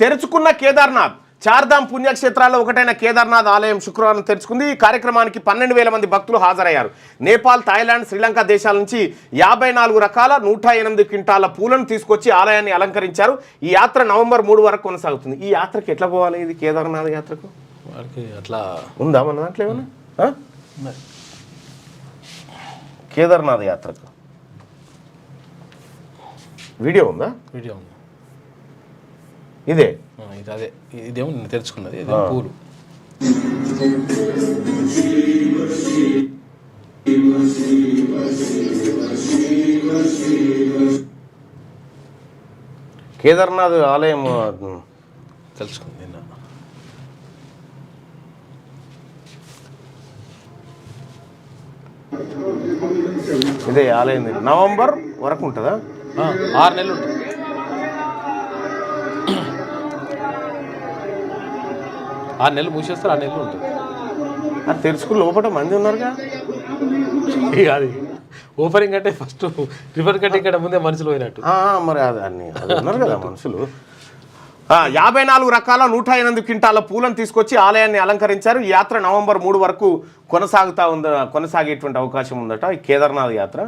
తెరుచుకున్న కేదార్నాథ్ చార్ధామ్ పుణ్యక్షేత్రాల్లో ఒకటైన కేదార్నాథ్ ఆలయం శుక్రవారం తెరుచుకుంది. ఈ కార్యక్రమానికి 12,000 మంది భక్తులు హాజరయ్యారు. నేపాల్, థాయిలాండ్, శ్రీలంక దేశాల నుంచి 54 రకాల 108 క్వింటాల పూలను తీసుకొచ్చి ఆలయాన్ని అలంకరించారు. ఈ యాత్ర నవంబర్ 3 వరకు కొనసాగుతుంది. ఈ యాత్రకి ఎట్లా పోవాలి? ఇది కేదార్నాథ్ యాత్రకు అట్లా ఉందా మన దాంట్లో ఏమన్నా? కేదార్నాథ్ యాత్రకు వీడియో ఉందా? వీడియో ఉంది. ఇదే ఇది అదే ఇదేమో నేను తెరుచుకున్నది. ఇది పూలు. కేదార్నాథ్ ఆలయం తెలుసుకుంది నిన్న. ఇదే ఆలయం నవంబర్ వరకు ఉంటుందా? 6 నెలలు ఉంటుంది. 6 నెలలు మూసేస్తారు. 6 నెలలు ఉంటుంది. అది తెలుసుకుని లోపల మంది ఉన్నారుగా. అది ఓపెనింగ్ అంటే ఫస్ట్ రివర్ కటింగ్ కంటే ముందే మనుషులు పోయినట్టు. మరి అది అన్ని ఉన్నారు కదా మనుషులు. 54 రకాల 108 క్వింటాల పూలను తీసుకొచ్చి ఆలయాన్ని అలంకరించారు. ఈ యాత్ర నవంబర్ 3 వరకు కొనసాగేటువంటి అవకాశం ఉందట. ఈ కేదార్నాథ్ యాత్ర